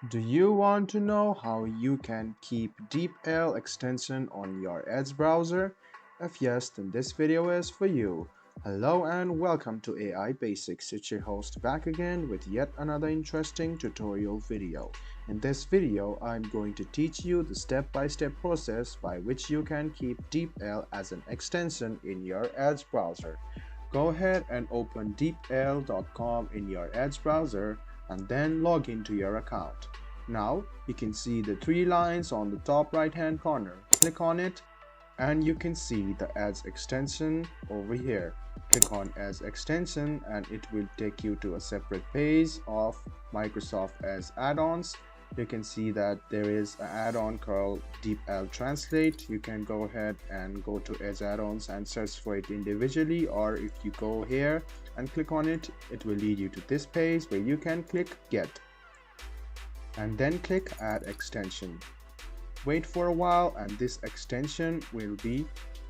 Do you want to know how you can keep DeepL extension on your Edge browser? If yes, then this video is for you. Hello and welcome to AI Basics. It's your host back again with yet another interesting tutorial video. In this video, I'm going to teach you the step-by-step process by which you can keep DeepL as an extension in your Edge browser. Go ahead and open deepl.com in your Edge browser and then log into your account. Now you can see the three lines on the top right hand corner. Click on it and you can see the Edge extension over here. Click on Edge extension and it will take you to a separate page of Microsoft Edge add-ons. You can see that there is an add-on called DeepL Translate. You can go ahead and go to Edge add-ons and search for it individually, or if you go here and click on it, it will lead you to this page where you can click Get and then click Add Extension. Wait for a while and this extension will be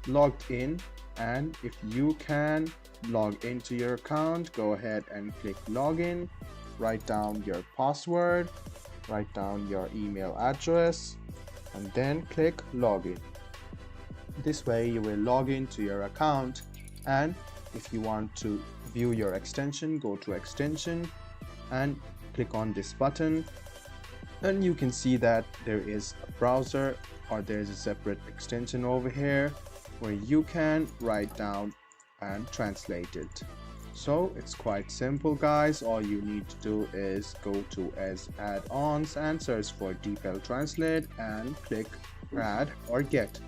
logged in, and if you can log into your account, go ahead and click Login, write down your password, write down your email address and then click Login. This way you will log into your account, and if you want to view your extension, go to Extension and click on this button. And you can see that there is a browser, or there is a separate extension over here where you can write down and translate it. So it's quite simple, guys. All you need to do is go to Edge add-ons and search for DeepL Translate and click Add or Get.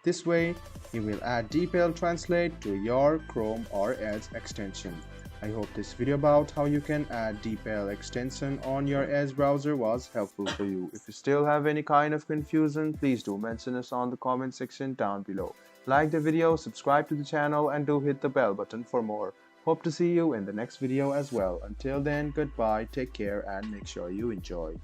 This way you will add DeepL Translate to your Chrome or Edge extension. I hope this video about how you can add DeepL extension on your Edge browser was helpful for you. If you still have any kind of confusion, please do mention us on the comment section down below. Like the video, subscribe to the channel and do hit the bell button for more. Hope to see you in the next video as well. Until then, goodbye, take care and make sure you enjoy.